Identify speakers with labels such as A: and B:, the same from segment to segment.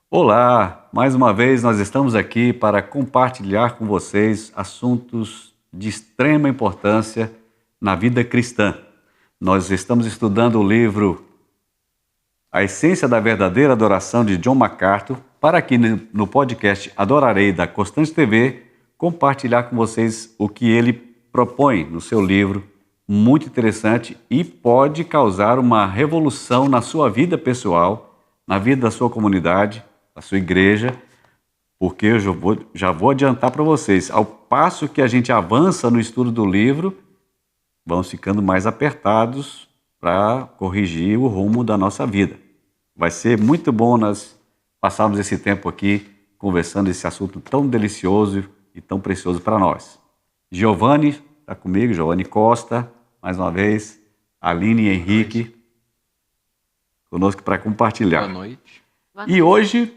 A: Olá, mais uma vez nós estamos aqui para compartilhar com vocês assuntos de extrema importância na vida cristã. Nós estamos estudando o livro A Essência da Verdadeira Adoração de John MacArthur para aqui no podcast Adorarei da Constante TV compartilhar com vocês o que ele propõe no seu livro, muito interessante e pode causar uma revolução na sua vida pessoal, na vida da sua comunidade, da sua igreja, porque eu já vou adiantar para vocês, ao passo que a gente avança no estudo do livro, vamos ficando mais apertados para corrigir o rumo da nossa vida. Vai ser muito bom nós passarmos esse tempo aqui conversando esse assunto tão delicioso e tão precioso para nós. Giovanni está comigo, Giovanni Costa, mais uma vez, Aline e Henrique, conosco para compartilhar.
B: Boa noite.
A: E hoje,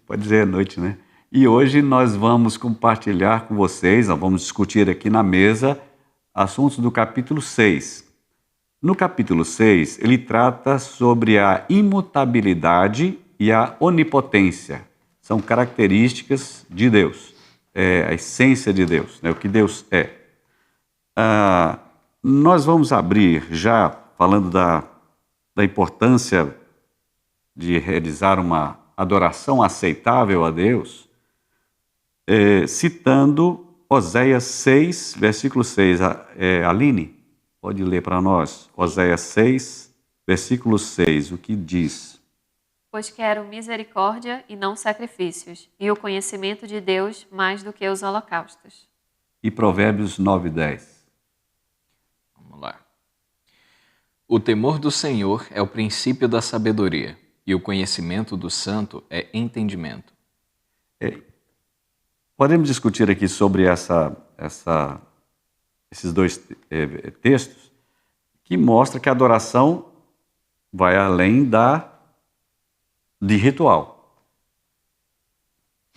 A: pode dizer noite, né? E hoje nós vamos compartilhar com vocês, nós vamos discutir aqui na mesa assuntos do capítulo 6. No capítulo 6, ele trata sobre a imutabilidade e a onipotência. São características de Deus, a essência de Deus, né? O que Deus é. Nós vamos abrir já falando da importância de realizar uma adoração aceitável a Deus, citando Oséias 6, versículo 6. Aline, pode ler para nós? Oséias 6, versículo 6, o que diz?
C: Pois quero misericórdia e não sacrifícios, e o conhecimento de Deus mais do que os holocaustos.
A: E Provérbios 9, 10.
B: Vamos lá. O temor do Senhor é o princípio da sabedoria, e o conhecimento do santo é entendimento.
A: Podemos discutir aqui sobre esses dois textos que mostram que a adoração vai além de ritual.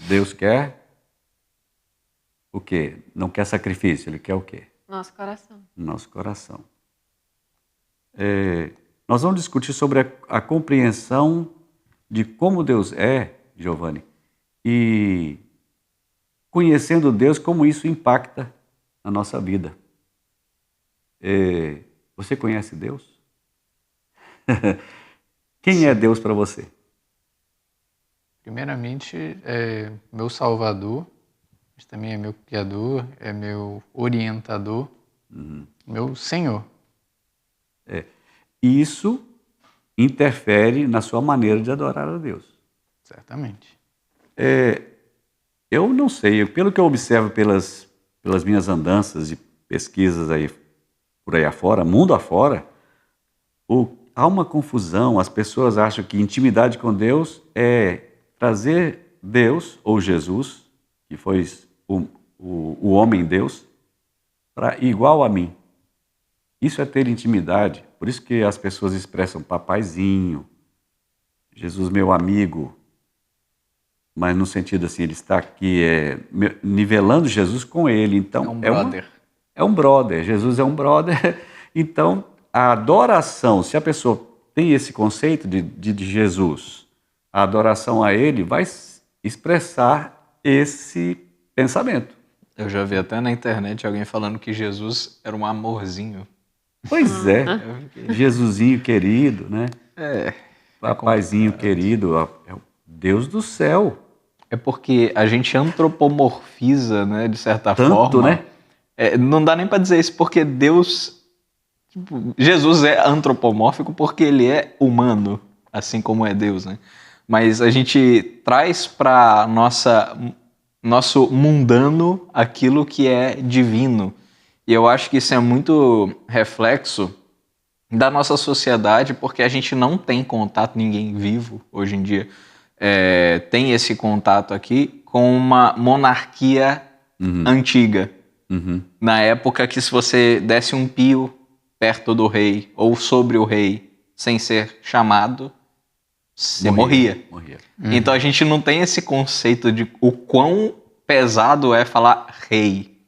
A: Deus quer o quê? Não quer sacrifício, Ele quer o quê?
C: Nosso coração.
A: Nosso coração. Nós vamos discutir sobre a compreensão de como Deus é, Giovanni, e conhecendo Deus, como isso impacta na nossa vida. Você conhece Deus? Quem é Deus para você?
D: Primeiramente, é meu Salvador, mas também é meu Criador, é meu orientador, meu Senhor.
A: Isso interfere na sua maneira de adorar a Deus.
D: Certamente.
A: Eu não sei, pelo que eu observo pelas minhas andanças e pesquisas aí por aí afora, mundo afora, há uma confusão. As pessoas acham que intimidade com Deus é trazer Deus ou Jesus, que foi o homem Deus, para igual a mim. Isso é ter intimidade. Por isso que as pessoas expressam papaizinho, Jesus meu amigo, mas no sentido assim, ele está aqui nivelando Jesus com ele. Então,
B: É um brother.
A: É um brother, Jesus é um brother. Então, a adoração, se a pessoa tem esse conceito de Jesus, a adoração a ele vai expressar esse pensamento.
B: Eu já vi até na internet alguém falando que Jesus era um amorzinho.
A: Pois é, Jesusinho querido, né? Papaizinho querido, é o Deus do céu.
B: É porque a gente antropomorfiza, né, de certa
A: Tanto,
B: forma.
A: né?
B: Não dá nem para dizer isso, porque Deus... Jesus é antropomórfico porque ele é humano, assim como é Deus, né? Mas a gente traz para nosso mundano aquilo que é divino. E eu acho que isso é muito reflexo da nossa sociedade, porque a gente não tem contato, ninguém vivo hoje em dia tem esse contato aqui com uma monarquia antiga. Na época que se você desse um pio perto do rei ou sobre o rei sem ser chamado, você morria. Então a gente não tem esse conceito de o quão pesado é falar rei.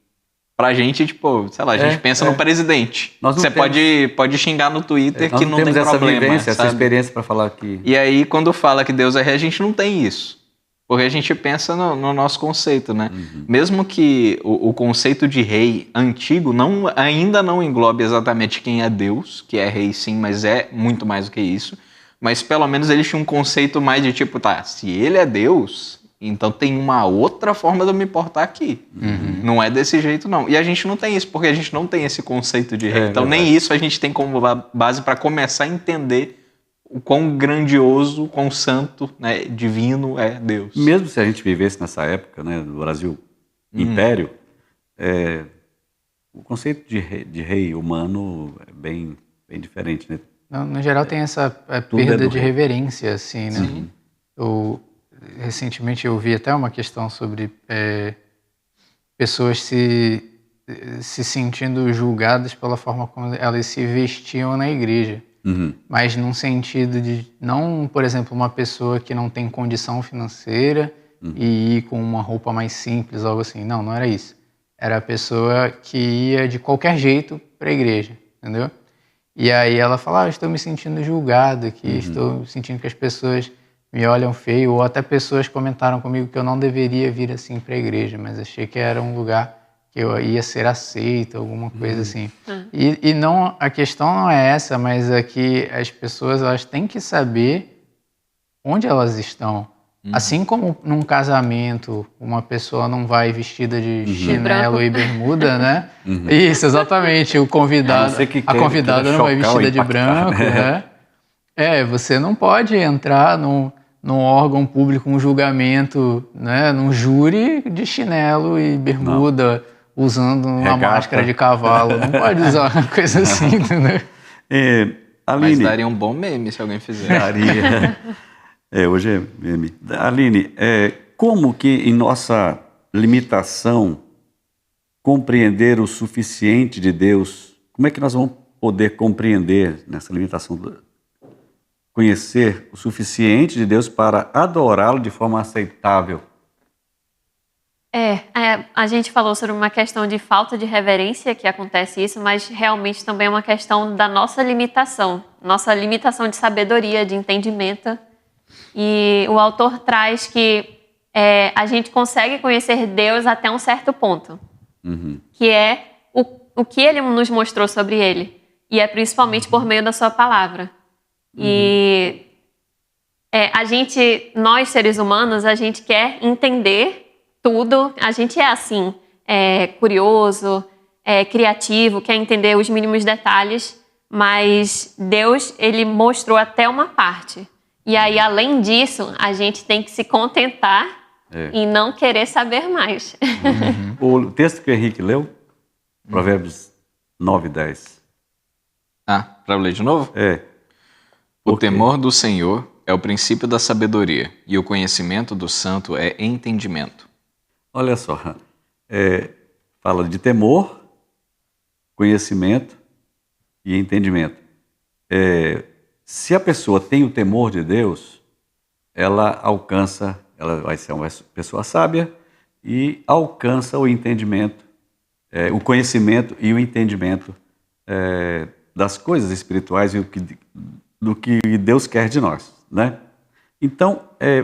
B: pra gente, tipo, sei lá, a gente pensa no presidente.
A: Nós não
B: Você
A: temos-
B: pode xingar no Twitter
A: Nós
B: que
A: não
B: não
A: temos
B: tem
A: essa
B: problema,
A: vivência, essa
B: sabe?
A: experiência para falar que...
B: E aí, quando fala que Deus é rei, a gente não tem isso. Porque a gente pensa no nosso conceito, né? Mesmo que o conceito de rei antigo ainda não englobe exatamente quem é Deus, que é rei sim, mas é muito mais do que isso. Mas pelo menos ele tinha um conceito mais de tipo, tá, se ele é Deus, então tem uma outra forma de eu me portar aqui. Não é desse jeito, não. E a gente não tem isso, porque a gente não tem esse conceito de rei. Então nem isso a gente tem como base para começar a entender o quão grandioso, quão santo, né, divino é Deus.
A: Mesmo se a gente vivesse nessa época, né, do Brasil Império, o conceito de rei humano é bem diferente, né?
D: No geral tem essa
A: Tudo é
D: perda
A: do
D: de
A: rei.
D: reverência, assim, né? Recentemente eu vi até uma questão sobre pessoas se sentindo julgadas pela forma como elas se vestiam na igreja. Mas num sentido de, não, por exemplo, uma pessoa que não tem condição financeira e ir com uma roupa mais simples, algo assim. Não era isso. Era a pessoa que ia de qualquer jeito para a igreja, entendeu? E aí ela fala, estou me sentindo julgado aqui, estou sentindo que as pessoas me olham feio, ou até pessoas comentaram comigo que eu não deveria vir assim para a igreja, mas achei que era um lugar que eu ia ser aceito, alguma coisa assim. E não, a questão não é essa, mas é que as pessoas elas têm que saber onde elas estão. Assim como num casamento, uma pessoa não vai vestida de chinelo e bermuda, né? Isso, exatamente. O convidado, a convidada não vai vestida de branco, né? Você não pode entrar num órgão público, um julgamento, né? Num júri de chinelo e bermuda, usando uma máscara de cavalo. Não pode usar uma coisa assim, entendeu?
A: Aline,
B: mas daria um bom meme se alguém fizesse.
A: Daria. Hoje é meme. Aline, como que em nossa limitação compreender o suficiente de Deus, como é que nós vamos poder compreender nessa limitação, conhecer o suficiente de Deus para adorá-lo de forma aceitável?
C: A gente falou sobre uma questão de falta de reverência, que acontece isso, mas realmente também é uma questão da nossa limitação de sabedoria, de entendimento. E o autor traz que a gente consegue conhecer Deus até um certo ponto, que é o que ele nos mostrou sobre ele, e é principalmente por meio da sua palavra. E nós seres humanos, a gente quer entender tudo, a gente é assim, curioso, criativo, quer entender os mínimos detalhes, mas Deus, ele mostrou até uma parte. E aí, além disso, a gente tem que se contentar e não querer saber mais.
A: O texto que o Henrique leu, Provérbios 9:10.
B: Para eu ler de novo? O temor do Senhor é o princípio da sabedoria, e o conhecimento do santo é entendimento.
A: Olha só, fala de temor, conhecimento e entendimento. Se a pessoa tem o temor de Deus, ela vai ser uma pessoa sábia e alcança o entendimento, o conhecimento e o entendimento das coisas espirituais e do que Deus quer de nós, né? Então,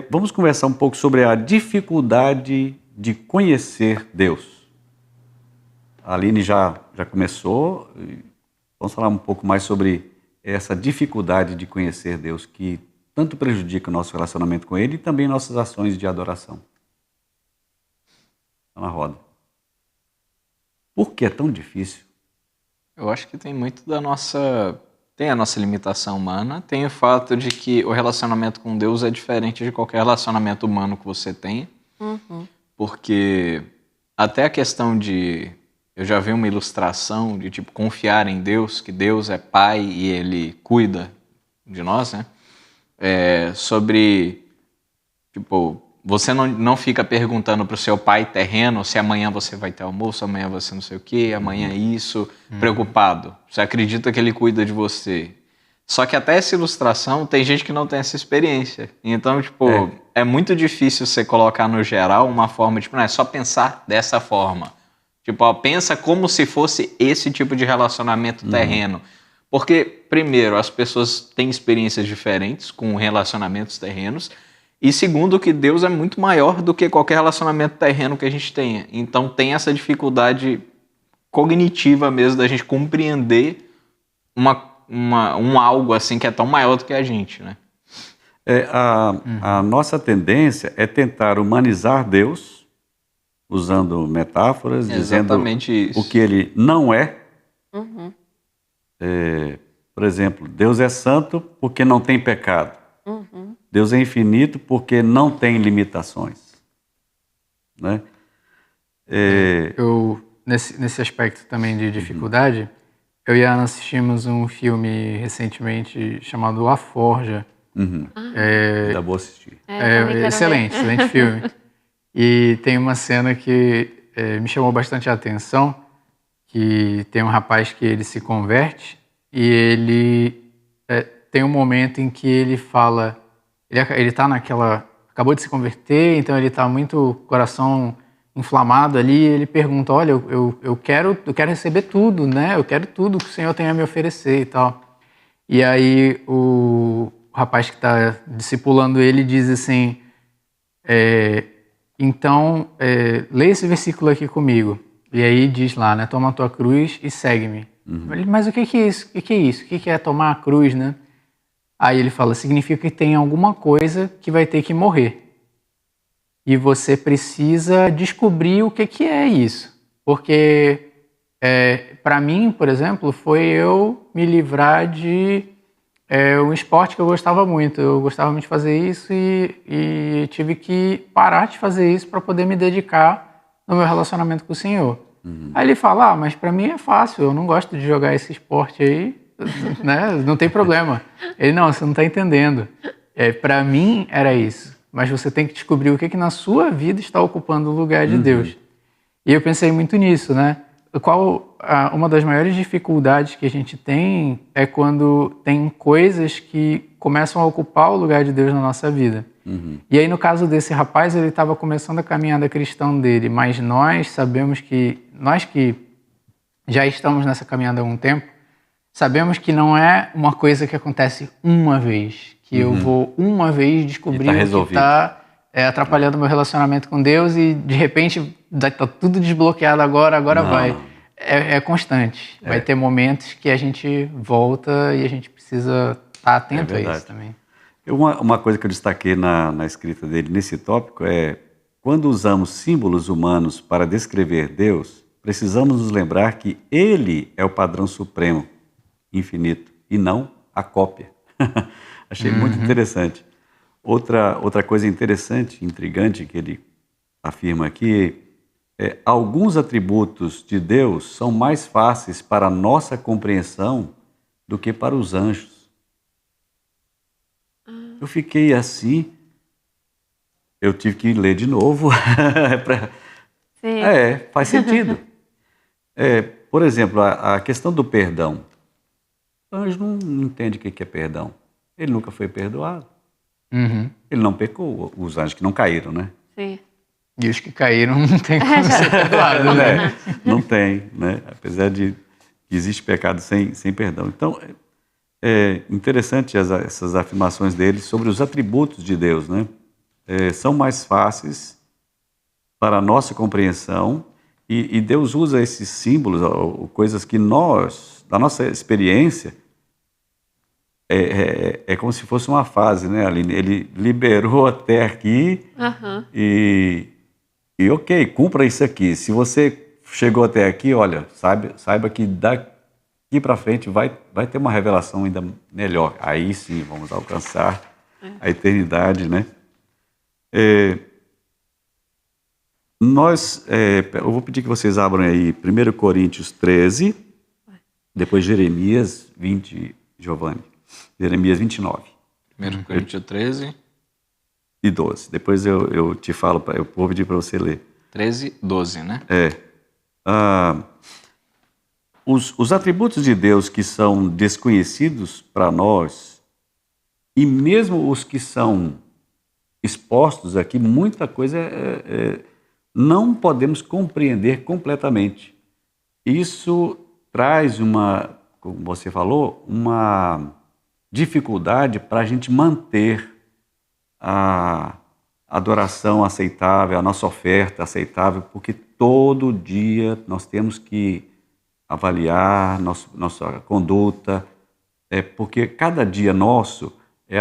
A: vamos conversar um pouco sobre a dificuldade de conhecer Deus. A Aline já começou, vamos falar um pouco mais sobre essa dificuldade de conhecer Deus que tanto prejudica o nosso relacionamento com Ele e também nossas ações de adoração. Está na roda. Por que é tão difícil?
B: Eu acho que tem muito tem a nossa limitação humana, tem o fato de que o relacionamento com Deus é diferente de qualquer relacionamento humano que você tenha, porque até a questão de... Eu já vi uma ilustração de, tipo, confiar em Deus, que Deus é Pai e Ele cuida de nós, né? Sobre, tipo, você não fica perguntando para o seu pai terreno se amanhã você vai ter almoço, amanhã você não sei o quê, amanhã isso, preocupado. Você acredita que Ele cuida de você. Só que até essa ilustração, tem gente que não tem essa experiência. Então, tipo, é muito difícil você colocar no geral uma forma, tipo, não é só pensar dessa forma. Tipo, ó, pensa como se fosse esse tipo de relacionamento terreno. Porque, primeiro, as pessoas têm experiências diferentes com relacionamentos terrenos. E segundo, que Deus é muito maior do que qualquer relacionamento terreno que a gente tenha. Então tem essa dificuldade cognitiva mesmo da gente compreender um algo assim que é tão maior do que a gente, né?
A: A nossa tendência é tentar humanizar Deus, usando metáforas,
B: Exatamente
A: dizendo
B: isso.
A: o que ele não é.
C: Uhum.
A: Por exemplo, Deus é santo porque não tem pecado.
C: Uhum.
A: Deus é infinito porque não tem limitações. Né?
D: Eu, nesse aspecto também de dificuldade, eu e a Ana assistimos um filme recentemente chamado A Forja.
A: Ainda vou assistir.
C: Também quero
D: Excelente,
C: ver.
D: excelente filme. E tem uma cena que me chamou bastante a atenção, que tem um rapaz que ele se converte e ele tem um momento em que ele fala, ele tá acabou de se converter, então ele tá muito coração inflamado ali, ele pergunta, olha, eu quero receber tudo, né? Eu quero tudo que o Senhor tem a me oferecer e tal. E aí o rapaz que está discipulando ele diz assim, então, lê esse versículo aqui comigo. E aí diz lá, né? Toma a tua cruz e segue-me. Mas o que é isso? O que é isso? O que é tomar a cruz, né? Aí ele fala, significa que tem alguma coisa que vai ter que morrer. E você precisa descobrir o que é isso. Porque, para mim, por exemplo, foi eu me livrar de um esporte que eu gostava muito. Eu gostava muito de fazer isso e tive que parar de fazer isso para poder me dedicar no meu relacionamento com o Senhor. Aí ele fala, mas para mim é fácil, eu não gosto de jogar esse esporte aí, né? Não tem problema. Ele, não, você não está entendendo. Para mim era isso, mas você tem que descobrir o que na sua vida está ocupando o lugar de Deus. E eu pensei muito nisso, né? Uma das maiores dificuldades que a gente tem é quando tem coisas que começam a ocupar o lugar de Deus na nossa vida. E aí, no caso desse rapaz, ele estava começando a caminhada cristã dele, mas nós sabemos que, nós que já estamos nessa caminhada há algum tempo, sabemos que não é uma coisa que acontece uma vez, que eu vou uma vez descobrir o que está atrapalhando o meu relacionamento com Deus e, de repente, está tudo desbloqueado agora
A: Não.
D: vai. É constante. Vai ter momentos que a gente volta e a gente precisa estar atento a isso também.
A: Uma coisa que eu destaquei na escrita dele nesse tópico é, quando usamos símbolos humanos para descrever Deus, precisamos nos lembrar que Ele é o padrão supremo, infinito, e não a cópia. Achei muito interessante. Outra coisa interessante, intrigante, que ele afirma aqui, alguns atributos de Deus são mais fáceis para a nossa compreensão do que para os anjos. Eu fiquei assim, eu tive que ler de novo.
C: Sim.
A: Faz sentido. Por exemplo, a questão do perdão. O anjo não entende o que é perdão. Ele nunca foi perdoado. Ele não pecou, os anjos que não caíram, né?
C: Sim.
D: E os que caíram não tem como ser perdoado, né?
A: Não tem, né? Apesar de que existe pecado sem perdão. Então, é interessante essas afirmações dele sobre os atributos de Deus, né? São mais fáceis para a nossa compreensão e Deus usa esses símbolos, ou coisas que nós, da nossa experiência, é como se fosse uma fase, né, Aline? Ele liberou até aqui e ok, cumpra isso aqui. Se você chegou até aqui, olha, saiba que daqui para frente vai ter uma revelação ainda melhor. Aí sim, vamos alcançar a eternidade, né? Eu vou pedir que vocês abram aí 1 Coríntios 13, depois Jeremias 20, Giovanni. Jeremias 29.
B: 1 Coríntios 13.
A: E 12. Depois eu te falo, eu vou pedir para você ler.
B: 13, 12, né?
A: Os atributos de Deus que são desconhecidos para nós, e mesmo os que são expostos aqui, muita coisa não podemos compreender completamente. Isso traz como você falou, uma dificuldade para a gente manter a adoração aceitável, a nossa oferta aceitável, porque todo dia nós temos que avaliar nossa conduta, porque cada dia nosso é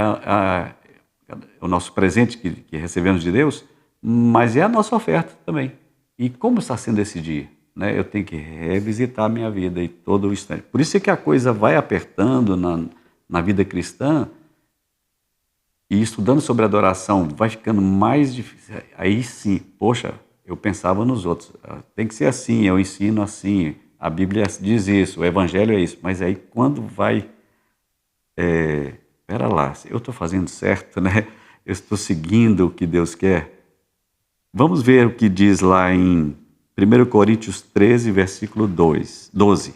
A: o nosso presente que recebemos de Deus, mas é a nossa oferta também. E como está sendo esse dia? Né? Eu tenho que revisitar a minha vida em todo o instante. Por isso é que a coisa vai apertando na vida cristã, e estudando sobre adoração vai ficando mais difícil. Aí sim, poxa, eu pensava nos outros. Tem que ser assim, eu ensino assim, a Bíblia diz isso, o Evangelho é isso. Mas aí quando vai... Pera lá, eu estou fazendo certo, né? Eu estou seguindo o que Deus quer. Vamos ver o que diz lá em 1 Coríntios 13, versículo 12.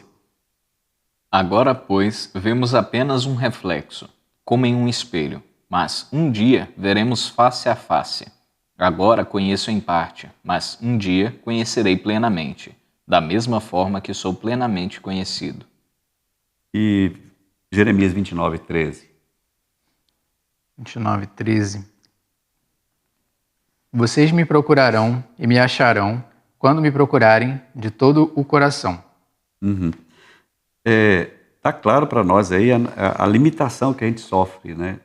B: Agora, pois, vemos apenas um reflexo, como em um espelho, mas um dia veremos face a face. Agora conheço em parte, mas um dia conhecerei plenamente, da mesma forma que sou plenamente conhecido.
A: E Jeremias 29, 13.
D: 29, 13. Vocês me procurarão e me acharão quando me procurarem de todo o coração.
A: Uhum. Tá claro para nós aí a limitação que a gente sofre, né?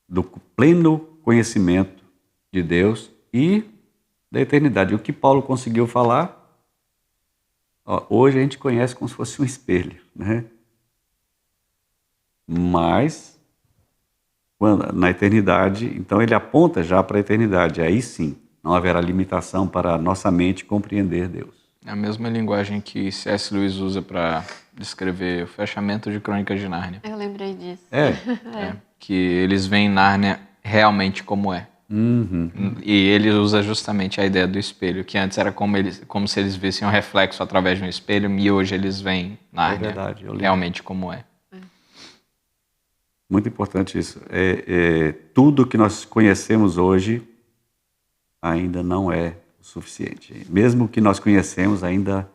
A: Do pleno conhecimento de Deus e da eternidade. O que Paulo conseguiu falar, hoje a gente conhece como se fosse um espelho, né? Mas na eternidade, então ele aponta já para a eternidade. Aí sim, não haverá limitação para a nossa mente compreender Deus.
B: É a mesma linguagem que C.S. Lewis usa para descrever o fechamento de Crônicas de Nárnia.
C: Eu lembrei disso.
B: Que eles veem Nárnia realmente como é.
A: Uhum.
B: E ele usa justamente a ideia do espelho, que antes era como se eles vissem um reflexo através de um espelho, e hoje eles veem Nárnia
A: verdade,
B: realmente como é.
A: Muito importante isso. Tudo que nós conhecemos hoje ainda não é o suficiente. Mesmo o que nós conhecemos ainda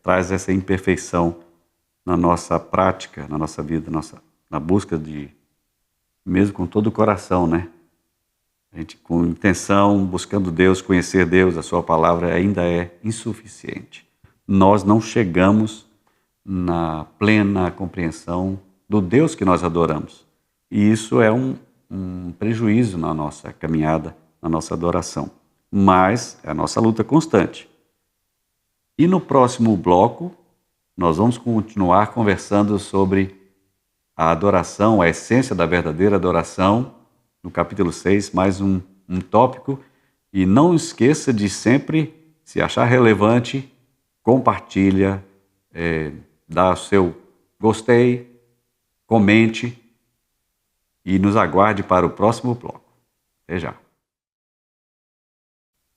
A: traz essa imperfeição na nossa prática, na nossa vida, na busca mesmo com todo o coração, né? A gente com intenção, buscando Deus, conhecer Deus, a sua palavra ainda é insuficiente. Nós não chegamos na plena compreensão do Deus que nós adoramos. E isso é um prejuízo na nossa caminhada, na nossa adoração. Mas é a nossa luta constante. E no próximo bloco, nós vamos continuar conversando sobre a adoração, a essência da verdadeira adoração, no capítulo 6, mais um tópico. E não esqueça de sempre, se achar relevante, compartilha, dá o seu gostei, comente e nos aguarde para o próximo bloco. Até já.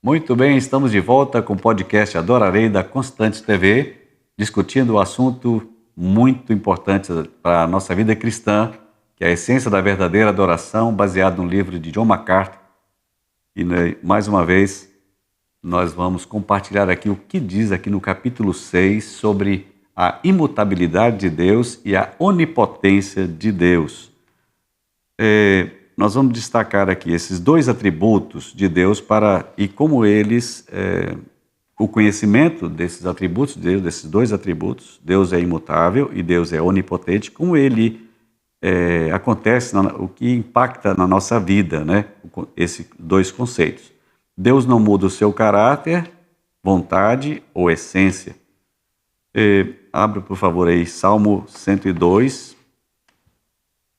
A: Muito bem, estamos de volta com o podcast Adorarei da Constantes TV, discutindo um assunto muito importante para a nossa vida cristã, que é a essência da verdadeira adoração, baseado no livro de John MacArthur. E mais uma vez, nós vamos compartilhar aqui o que diz aqui no capítulo 6 sobre a imutabilidade de Deus e a onipotência de Deus. Nós vamos destacar aqui esses dois atributos de Deus e como eles, o conhecimento desses atributos de Deus, desses dois atributos, Deus é imutável e Deus é onipotente, como ele acontece, o que impacta na nossa vida, né? Esses dois conceitos. Deus não muda o seu caráter, vontade ou essência. Abra, por favor, aí Salmo 102.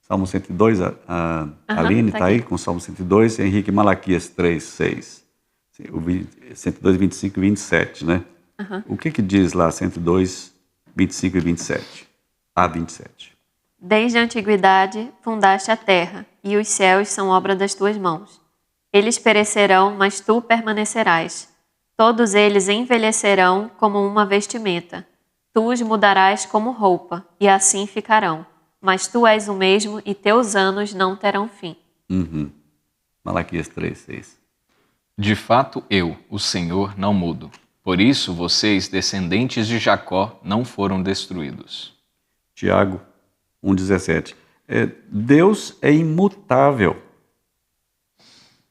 A: Salmo 102, a Aline está aí com o Salmo 102, Henrique Malaquias 3, 6. O 102, 25 e 27, né? O que diz lá 102, 25 e 27? A 27.
C: Desde a antiguidade fundaste a terra, e os céus são obra das tuas mãos. Eles perecerão, mas tu permanecerás. Todos eles envelhecerão como uma vestimenta. Tu os mudarás como roupa, e assim ficarão. Mas tu és o mesmo, e teus anos não terão fim.
A: Malaquias 3, 6.
B: De fato, eu, o Senhor, não mudo. Por isso, vocês, descendentes de Jacó, não foram destruídos.
A: Tiago 1,17. Deus é imutável.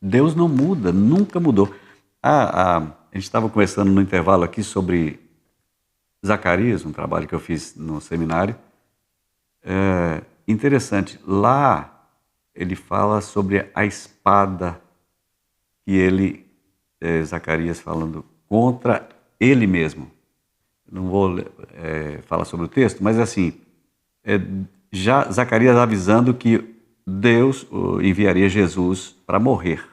A: Deus não muda, nunca mudou. A gente estava conversando no intervalo aqui sobre Zacarias, um trabalho que eu fiz no seminário. Interessante, lá ele fala sobre a espada que ele, Zacarias falando contra ele mesmo. Não vou falar sobre o texto, mas assim, já Zacarias avisando que Deus enviaria Jesus para morrer.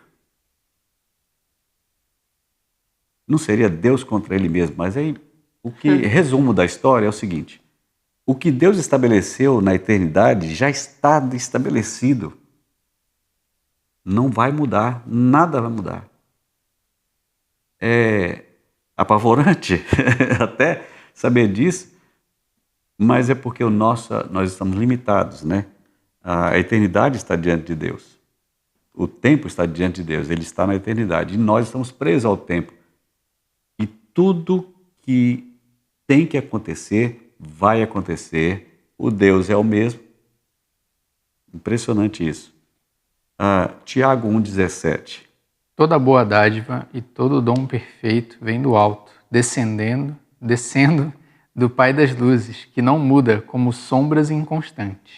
A: Não seria Deus contra ele mesmo, mas aí o que resumo da história é o seguinte: o que Deus estabeleceu na eternidade já está estabelecido. Não vai mudar, nada vai mudar. É apavorante até saber disso, mas é porque nós estamos limitados, né? A eternidade está diante de Deus. O tempo está diante de Deus, ele está na eternidade. E nós estamos presos ao tempo. E tudo que tem que acontecer, vai acontecer. O Deus é o mesmo. Impressionante isso. Tiago 1,17.
D: Toda boa dádiva e todo dom perfeito vem do alto, descendo do Pai das luzes, que não muda como sombras inconstantes.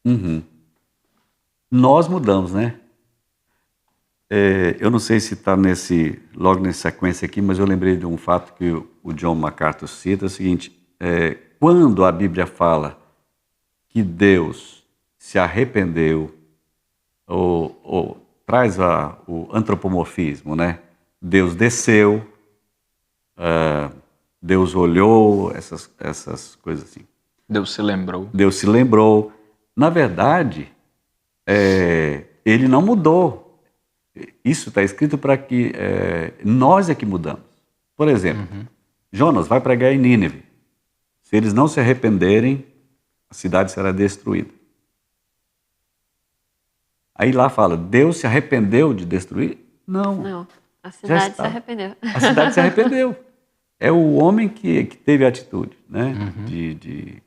A: Uhum. Nós mudamos, né? Eu não sei se está logo nessa sequência aqui, mas eu lembrei de um fato que o John MacArthur cita, é o seguinte: quando a Bíblia fala que Deus se arrependeu, ou traz o antropomorfismo, né? Deus desceu, Deus olhou, essas coisas assim.
B: Deus se lembrou.
A: Deus se lembrou. Na verdade, ele não mudou. Isso está escrito para que nós é que mudamos. Por exemplo, Jonas vai pregar em Nínive. Se eles não se arrependerem, a cidade será destruída. Aí lá fala, Deus se arrependeu de destruir? Não.
C: Não, a cidade se arrependeu.
A: A cidade se arrependeu. É o homem que teve a atitude, né? Que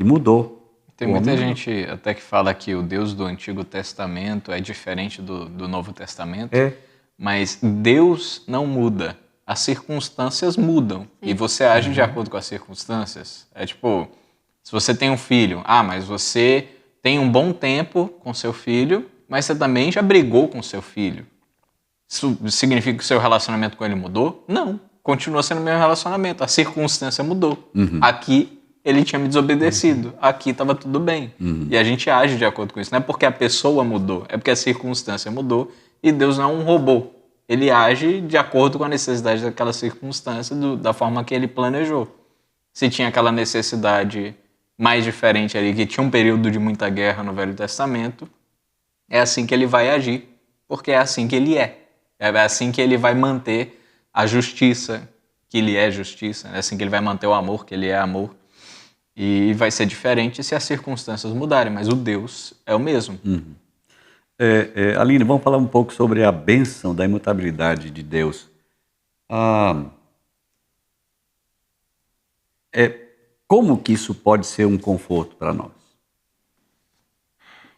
A: mudou.
B: Tem muita gente até que fala que o Deus do Antigo Testamento é diferente do Novo Testamento, mas Deus não muda, as circunstâncias mudam. E você age de acordo com as circunstâncias. É tipo, se você tem um filho, mas você tem um bom tempo com seu filho, mas você também já brigou com seu filho. Isso significa que o seu relacionamento com ele mudou? Não, continua sendo o mesmo relacionamento, a circunstância mudou. Aqui ele tinha me desobedecido, aqui estava tudo bem. E a gente age de acordo com isso. Não é porque a pessoa mudou, é porque a circunstância mudou. E Deus não é um robô. Ele age de acordo com a necessidade daquela circunstância, da forma que ele planejou. Se tinha aquela necessidade mais diferente ali, que tinha um período de muita guerra no Velho Testamento, é assim que ele vai agir, porque é assim que ele é. É assim que ele vai manter a justiça, que ele é justiça. É assim que ele vai manter o amor, que ele é amor. E vai ser diferente se as circunstâncias mudarem, mas o Deus é o mesmo.
A: Aline, vamos falar um pouco sobre a bênção da imutabilidade de Deus. Como que isso pode ser um conforto para nós?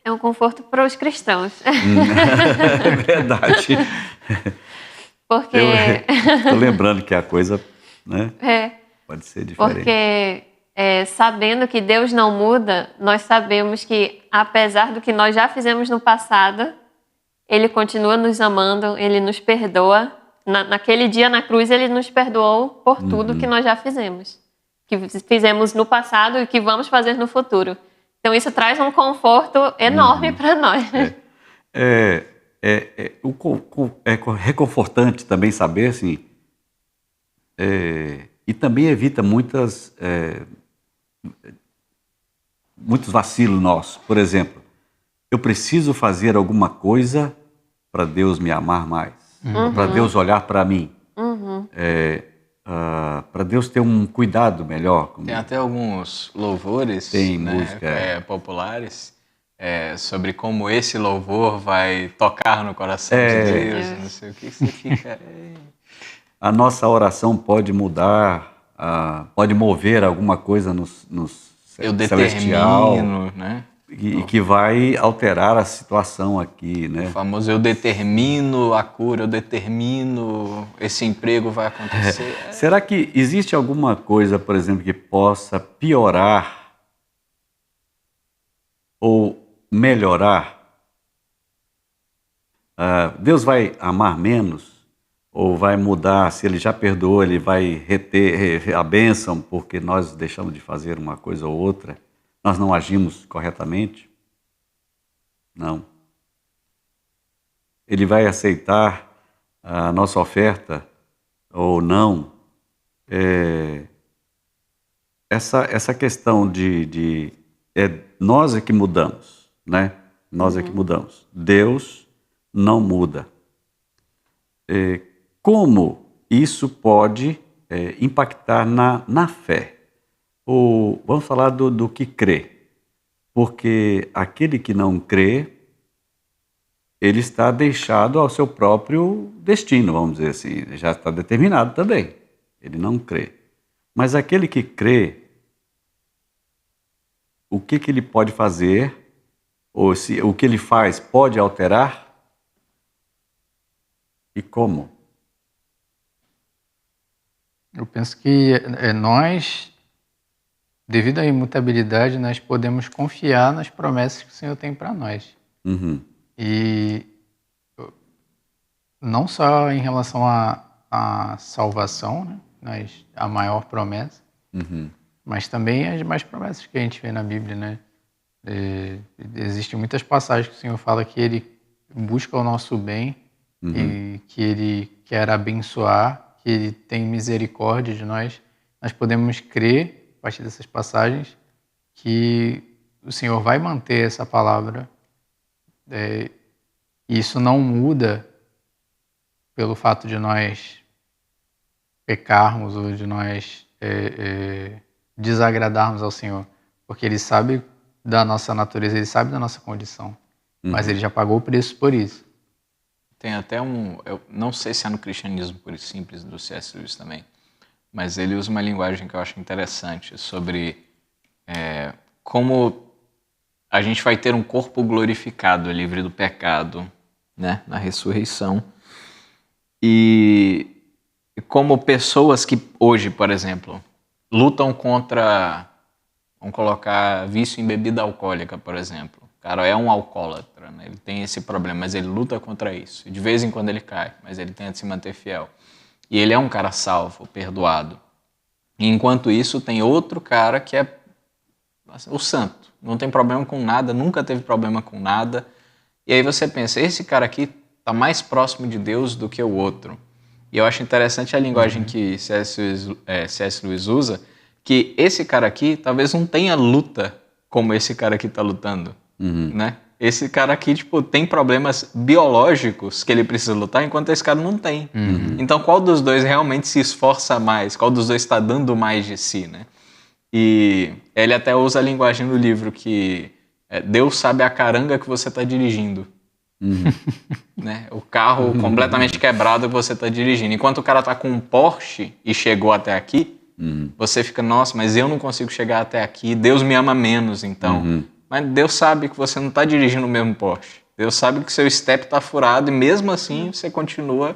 C: É um conforto para os cristãos.
A: É verdade.
C: Porque...
A: Estou lembrando que a coisa, né, pode ser diferente.
C: Porque sabendo que Deus não muda, nós sabemos que, apesar do que nós já fizemos no passado, Ele continua nos amando, Ele nos perdoa. Naquele dia na cruz, Ele nos perdoou por tudo que nós já fizemos. Que fizemos no passado e que vamos fazer no futuro. Então isso traz um conforto enorme para nós.
A: É reconfortante também saber, assim, e também evita muitos vacilos nossos. Por exemplo, eu preciso fazer alguma coisa para Deus me amar mais, para Deus olhar para mim, para Deus ter um cuidado melhor comigo.
B: Tem até alguns louvores,
A: Tem música,
B: populares sobre como esse louvor vai tocar no coração de Deus, não sei o que, você fica...
A: A nossa oração pode mudar, pode mover alguma coisa no
B: Eu
A: celestial,
B: determino, né?
A: e que vai alterar a situação aqui, né?
B: O famoso eu determino a cura, eu determino esse emprego vai acontecer.
A: Será que existe alguma coisa, por exemplo, que possa piorar ou melhorar? Deus vai amar menos? Ou vai mudar? Se ele já perdoou, ele vai reter a bênção porque nós deixamos de fazer uma coisa ou outra? Nós não agimos corretamente? Não. Ele vai aceitar a nossa oferta ou não? Essa questão nós é que mudamos, né? Nós é que mudamos. Deus não muda. Como isso pode impactar na fé? Vamos falar do que crê. Porque aquele que não crê, ele está deixado ao seu próprio destino, vamos dizer assim. Ele já está determinado também. Ele não crê. Mas aquele que crê, o que ele pode fazer? Ou se o que ele faz pode alterar? E como?
D: Eu penso que nós, devido à imutabilidade, nós podemos confiar nas promessas que o Senhor tem para nós.
A: Uhum.
D: E não só em relação à salvação, né? A maior promessa, mas também as demais promessas que a gente vê na Bíblia, né? Existem muitas passagens que o Senhor fala que Ele busca o nosso bem e que Ele quer abençoar, que Ele tem misericórdia de nós. Nós podemos crer, a partir dessas passagens, que o Senhor vai manter essa palavra. E isso não muda pelo fato de nós pecarmos ou de nós desagradarmos ao Senhor, porque Ele sabe da nossa natureza, Ele sabe da nossa condição, mas Ele já pagou o preço por isso.
B: Tem até eu não sei se é no Cristianismo Puro e Simples, do C.S. Lewis também, mas ele usa uma linguagem que eu acho interessante sobre como a gente vai ter um corpo glorificado, livre do pecado, né, na ressurreição. E como pessoas que hoje, por exemplo, lutam contra, vamos colocar, vício em bebida alcoólica, por exemplo. O cara é um alcoólatra, né? Ele tem esse problema, mas ele luta contra isso. De vez em quando ele cai, mas ele tenta se manter fiel. E ele é um cara salvo, perdoado. E enquanto isso, tem outro cara que é o santo. Não tem problema com nada, nunca teve problema com nada. E aí você pensa, esse cara aqui está mais próximo de Deus do que o outro. E eu acho interessante a linguagem que C.S. Lewis usa, que esse cara aqui talvez não tenha luta como esse cara aqui está lutando. Né? Esse cara aqui tem problemas biológicos que ele precisa lutar, enquanto esse cara não tem. Então, qual dos dois realmente se esforça mais? Qual dos dois está dando mais de si? Né? E ele até usa a linguagem do livro que Deus sabe a caranga que você está dirigindo. Né? O carro completamente quebrado que você está dirigindo. Enquanto o cara está com um Porsche e chegou até aqui, você fica, nossa, mas eu não consigo chegar até aqui, Deus me ama menos, então. Mas Deus sabe que você não está dirigindo o mesmo Porsche. Deus sabe que seu step está furado e mesmo assim você continua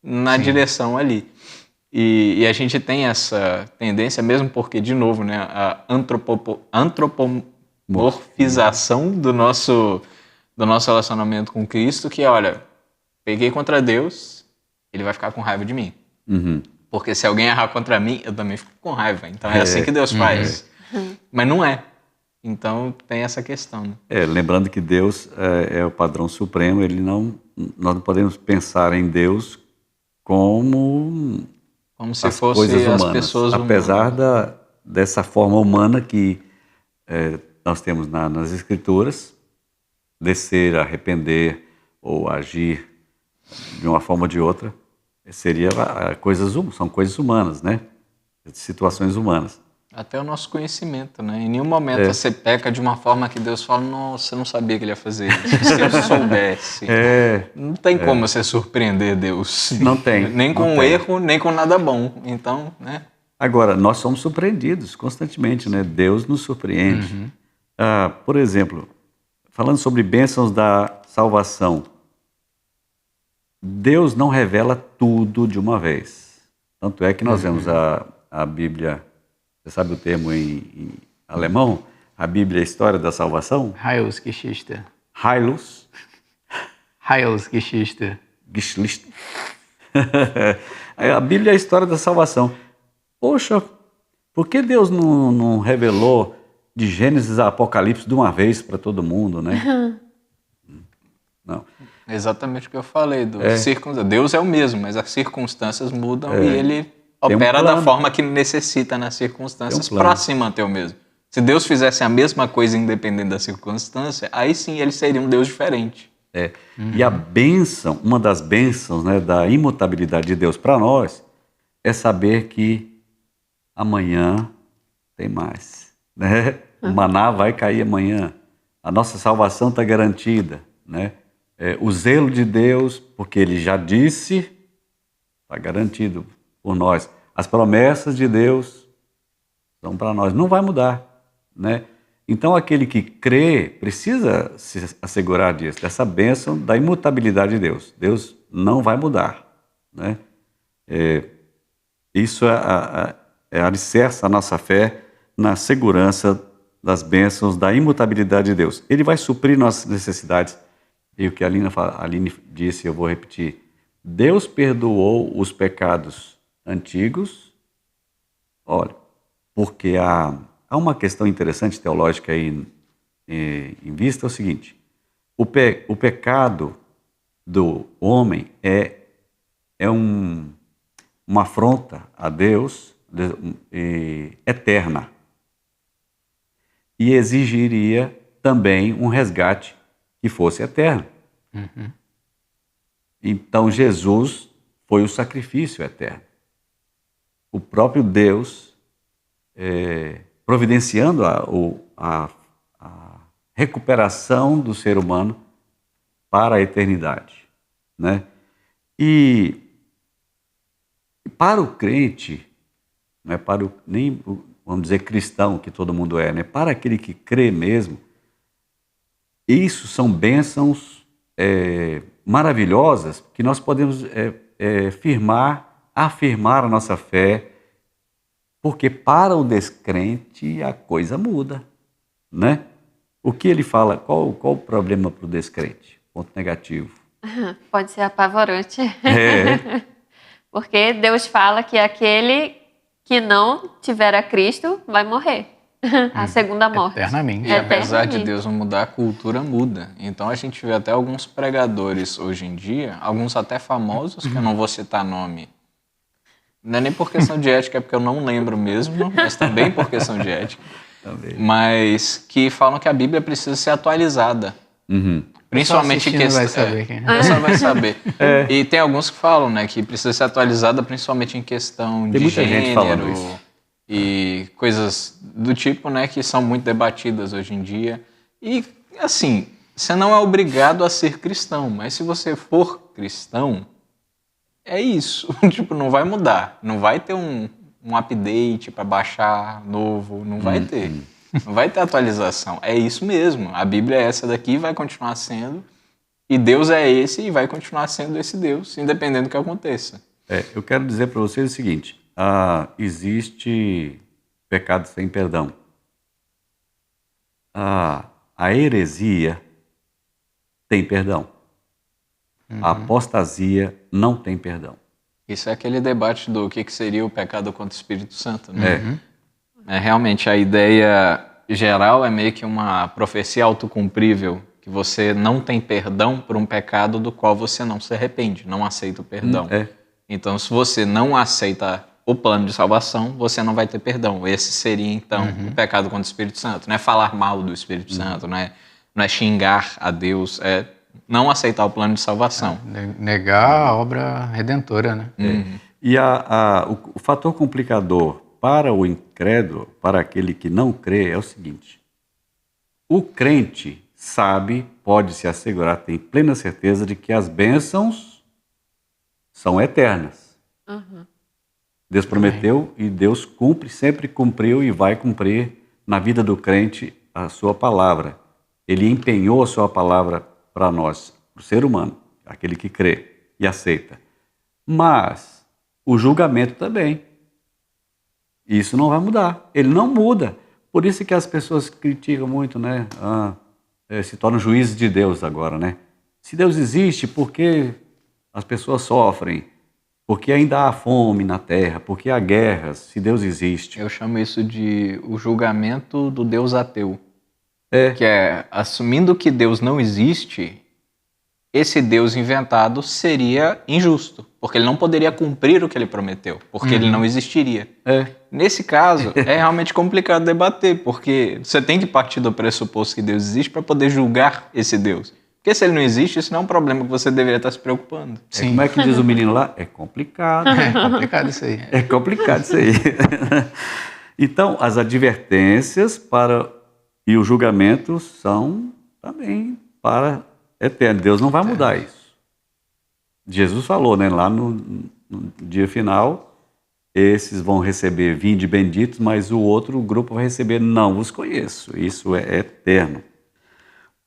B: na direção ali. E a gente tem essa tendência, mesmo porque, de novo, né, a antropomorfização do nosso relacionamento com Cristo, que olha, peguei contra Deus, Ele vai ficar com raiva de mim. Porque se alguém errar contra mim, eu também fico com raiva. Então é assim que Deus faz. Mas não é. Então tem essa questão. Né?
A: Lembrando que Deus é o padrão supremo, nós não podemos pensar em Deus como
B: se fossem as pessoas humanas.
A: Apesar dessa forma humana que nós temos nas Escrituras, descer, arrepender ou agir de uma forma ou de outra, são coisas humanas, né? Situações humanas.
B: Até o nosso conhecimento, né? Em nenhum momento você peca de uma forma que Deus fala, nossa, eu não sabia que ele ia fazer isso. Se eu soubesse. Não tem como você surpreender Deus.
A: Não tem.
B: Nem com um erro, nem com nada bom. Então, né?
A: Agora, nós somos surpreendidos constantemente, né? Deus nos surpreende. Por exemplo, falando sobre bênçãos da salvação, Deus não revela tudo de uma vez. Tanto é que nós vemos a Bíblia, você sabe o termo em alemão? A Bíblia é a história da salvação?
D: Heilsgeschichte.
A: Heilsgeschichte. A Bíblia é a história da salvação. Poxa, por que Deus não revelou de Gênesis a Apocalipse de uma vez para todo mundo, né? Não.
B: É exatamente o que eu falei. Deus é o mesmo, mas as circunstâncias mudam e ele opera da forma que necessita nas circunstâncias para se manter o mesmo. Se Deus fizesse a mesma coisa independente da circunstância, aí sim ele seria um Deus diferente.
A: E a bênção, uma das bênçãos, né, da imutabilidade de Deus para nós é saber que amanhã tem mais, né? O maná vai cair amanhã. A nossa salvação está garantida, né? O zelo de Deus, porque Ele já disse, está garantido por nós. As promessas de Deus são para nós, não vai mudar, né? Então aquele que crê precisa se assegurar disso, dessa bênção da imutabilidade de Deus. Deus não vai mudar, né? Isso alicerça a nossa fé na segurança das bênçãos da imutabilidade de Deus. Ele vai suprir nossas necessidades. E o que a Aline disse, eu vou repetir. Deus perdoou os pecados antigos. Olha, porque há uma questão interessante teológica aí em vista, é o seguinte. O pecado do homem é uma afronta a Deus eterna. E exigiria também um resgate que fosse eterno. Então Jesus foi o sacrifício eterno. O próprio Deus providenciando a recuperação do ser humano para a eternidade, né? E para o crente, não é vamos dizer cristão, que todo mundo é, né? Para aquele que crê mesmo, isso são bênçãos maravilhosas que nós podemos afirmar a nossa fé, porque para o descrente a coisa muda, né? O que ele fala, qual o problema para o descrente? Ponto negativo.
C: Pode ser apavorante. Porque Deus fala que aquele que não tiver a Cristo vai morrer. A segunda morte.
D: Eternamente.
B: E apesar de Deus não mudar, a cultura muda. Então a gente vê até alguns pregadores hoje em dia, alguns até famosos, que eu não vou citar nome. Não é nem por questão de ética, é porque eu não lembro mesmo, mas também por questão de ética.
A: Também.
B: Mas que falam que a Bíblia precisa ser atualizada. Principalmente em questão. Só vai saber. E tem alguns que falam, né, que precisa ser atualizada principalmente em questão de gênero e coisas do tipo, né, que são muito debatidas hoje em dia. E assim, você não é obrigado a ser cristão, mas se você for cristão, é isso. Tipo, não vai mudar, não vai ter um update para baixar novo, não vai ter. Não vai ter atualização. É isso mesmo. A Bíblia é essa daqui, vai continuar sendo. E Deus é esse e vai continuar sendo esse Deus, independente do que aconteça.
A: Eu quero dizer para vocês o seguinte. Existe pecado sem perdão. A heresia tem perdão. A apostasia não tem perdão.
B: Isso é aquele debate do que seria o pecado contra o Espírito Santo, né? Realmente, a ideia geral é meio que uma profecia autocumprível, que você não tem perdão por um pecado do qual você não se arrepende, não aceita o perdão. Então, se você não aceita o plano de salvação, você não vai ter perdão. Esse seria, então, o pecado contra o Espírito Santo. Não é falar mal do Espírito Santo, não é xingar a Deus, é não aceitar o plano de salvação.
D: Negar a obra redentora, né?
A: E o fator complicador para o incrédulo, para aquele que não crê, é o seguinte: o crente sabe, pode se assegurar, tem plena certeza de que as bênçãos são eternas.
C: Uhum.
A: Deus prometeu e Deus cumpre, sempre cumpriu e vai cumprir na vida do crente a sua palavra. Ele empenhou a sua palavra para nós, para o ser humano, aquele que crê e aceita. Mas o julgamento também. Isso não vai mudar. Ele não muda. Por isso que as pessoas criticam muito, né? Se tornam juízes de Deus agora, né? Se Deus existe, por que as pessoas sofrem? Porque ainda há fome na terra, porque há guerras, se Deus existe.
B: Eu chamo isso de o julgamento do Deus ateu.
A: É.
B: Que é, assumindo que Deus não existe, esse Deus inventado seria injusto, porque ele não poderia cumprir o que ele prometeu, porque ele não existiria.
A: É.
B: Nesse caso, é realmente complicado debater, porque você tem que partir do pressuposto que Deus existe para poder julgar esse Deus. Porque se ele não existe, isso não é um problema que você deveria estar se preocupando.
A: Sim. Como é que diz o menino lá? É complicado.
D: É complicado isso aí.
A: É complicado isso aí. Então, as advertências e o julgamento são também para eterno. Deus não vai mudar isso. Jesus falou, né? Lá no dia final, esses vão receber vinde benditos, mas o outro grupo vai receber não vos conheço. Isso é eterno.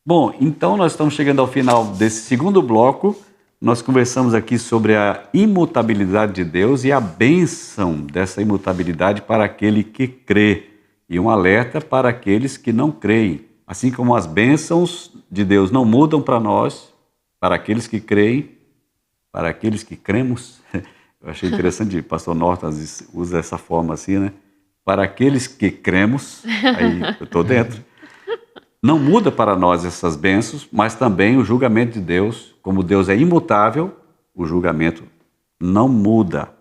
A: Bom, então nós estamos chegando ao final desse segundo bloco. Nós conversamos aqui sobre a imutabilidade de Deus e a bênção dessa imutabilidade para aquele que crê. E um alerta para aqueles que não creem. Assim como as bênçãos de Deus não mudam para nós, para aqueles que creem, para aqueles que cremos. Eu achei interessante, o pastor Norton às vezes usa essa forma assim, né? Para aqueles que cremos, aí eu estou dentro. Não muda para nós essas bênçãos, mas também o julgamento de Deus, como Deus é imutável, o julgamento não muda.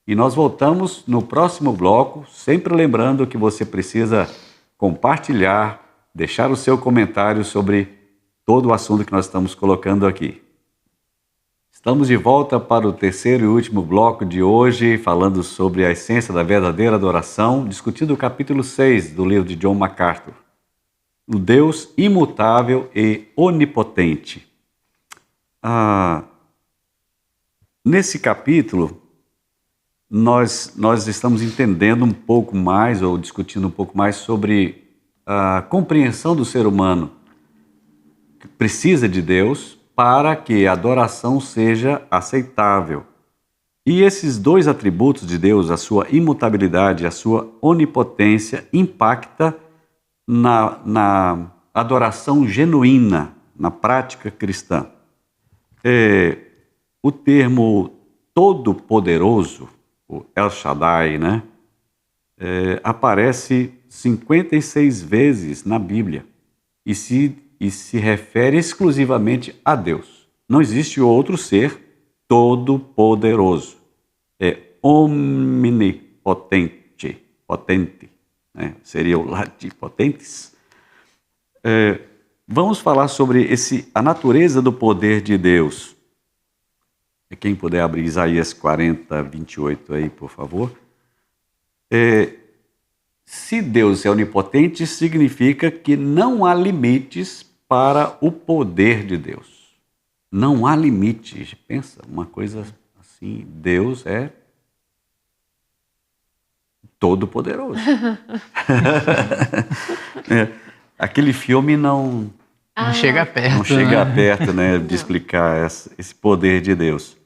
A: E nós voltamos no próximo bloco, sempre lembrando que você precisa compartilhar, deixar o seu comentário sobre todo o assunto que nós estamos colocando aqui. Estamos de volta para o terceiro e último bloco de hoje, falando sobre a essência da verdadeira adoração, discutindo o capítulo 6 do livro de John MacArthur. O Deus imutável e onipotente. Nesse capítulo, nós estamos entendendo um pouco mais, ou discutindo um pouco mais sobre a compreensão do ser humano que precisa de Deus para que a adoração seja aceitável. E esses dois atributos de Deus, a sua imutabilidade e a sua onipotência, impactam na adoração genuína, na prática cristã. O termo todo-poderoso, o El Shaddai, né, aparece 56 vezes na Bíblia e se refere exclusivamente a Deus. Não existe outro ser todo-poderoso. É omnipotente, potente. Seria o latim potentes. Vamos falar sobre a natureza do poder de Deus. Quem puder abrir Isaías 40, 28 aí, por favor. Se Deus é onipotente, significa que não há limites para o poder de Deus. Não há limites. Pensa, uma coisa assim, Deus é todo-poderoso. Aquele filme não
D: chega perto.
A: Não chega perto, né, de explicar esse poder de Deus.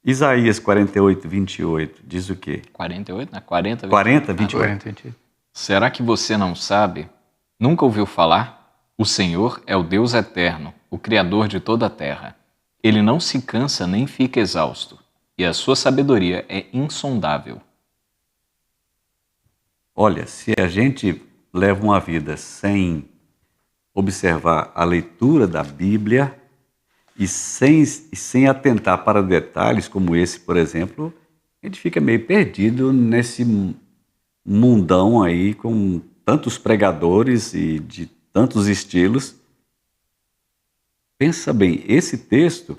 A: Isaías 48, 28 diz o quê?
B: 48, né? 40,
A: 28.
D: 40, 28.
B: Será que você não sabe? Nunca ouviu falar? O Senhor é o Deus eterno, o Criador de toda a terra. Ele não se cansa nem fica exausto, e a sua sabedoria é insondável.
A: Olha, se a gente leva uma vida sem observar a leitura da Bíblia e sem atentar para detalhes como esse, por exemplo, a gente fica meio perdido nesse mundão aí com tantos pregadores e de tantos estilos. Pensa bem, esse texto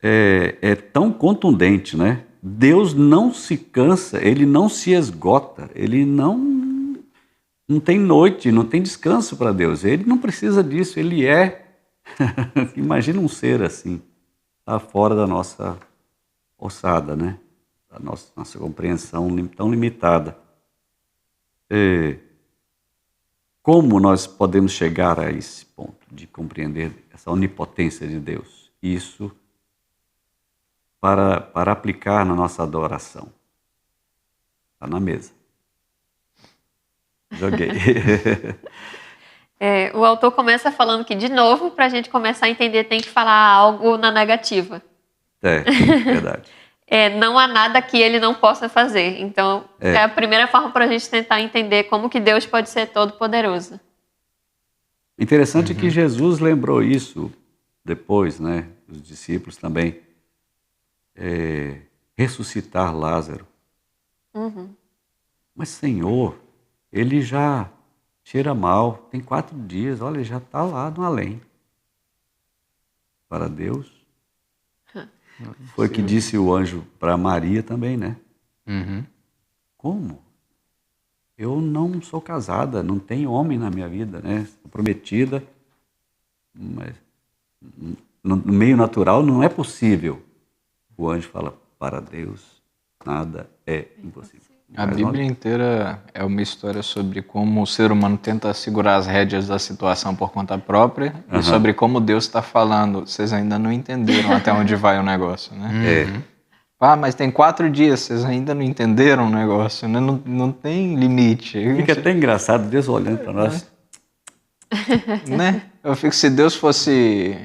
A: é tão contundente, né? Deus não se cansa, ele não se esgota, ele não tem noite, não tem descanso para Deus. Ele não precisa disso, ele é. Imagina um ser assim, está fora da nossa ossada, né? Da nossa compreensão tão limitada. Como nós podemos chegar a esse ponto de compreender essa onipotência de Deus? Isso para aplicar na nossa adoração. Está na mesa. Joguei.
C: O autor começa falando que, de novo, para a gente começar a entender, tem que falar algo na negativa.
A: Verdade.
C: Não há nada que ele não possa fazer. Então, é a primeira forma para a gente tentar entender como que Deus pode ser todo-poderoso.
A: Interessante que Jesus lembrou isso depois, né? Os discípulos também. Ressuscitar Lázaro. Mas, Senhor, ele já cheira mal, tem 4 dias, olha, ele já está lá no além. Para Deus. Foi o que disse o anjo para Maria também, né? Como? Eu não sou casada, não tenho homem na minha vida, né? Sou prometida, mas no meio natural não é possível. O anjo fala, para Deus nada é impossível.
B: A Bíblia inteira é uma história sobre como o ser humano tenta segurar as rédeas da situação por conta própria e sobre como Deus está falando. Vocês ainda não entenderam até onde vai o negócio, né? Mas tem 4 dias, vocês ainda não entenderam o negócio, né? Não tem limite.
A: Fica até engraçado Deus olhando para nós.
B: Né? Eu fico, se Deus fosse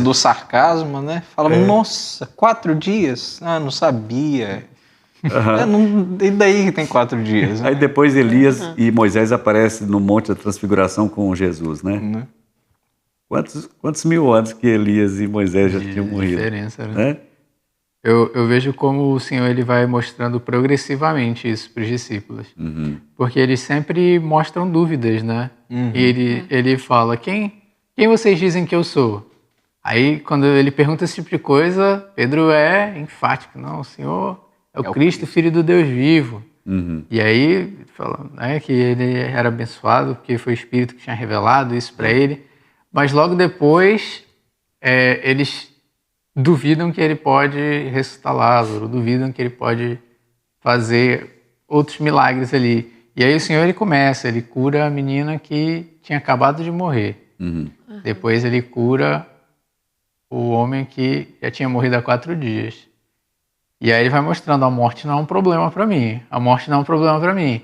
B: do sarcasmo, né? Fala, nossa, 4 dias? Ah, não sabia. E daí que tem 4 dias? Né?
A: Aí depois Elias e Moisés aparecem no Monte da Transfiguração com Jesus, né? Quantos mil anos que Elias e Moisés já tinham morrido?
D: Diferença, né? Eu vejo como o Senhor ele vai mostrando progressivamente isso para os discípulos. Porque eles sempre mostram dúvidas, né? E ele fala, quem vocês dizem que eu sou? Aí, quando ele pergunta esse tipo de coisa, Pedro é enfático. Não, o Senhor é o Cristo, Filho do Deus vivo. E aí, fala, né, que ele era abençoado, porque foi o Espírito que tinha revelado isso para ele. Mas logo depois, eles duvidam que ele pode ressuscitar Lázaro, duvidam que ele pode fazer outros milagres ali. E aí o Senhor ele cura a menina que tinha acabado de morrer. Depois ele cura o homem que já tinha morrido há 4 dias. E aí ele vai mostrando, a morte não é um problema para mim, a morte não é um problema para mim.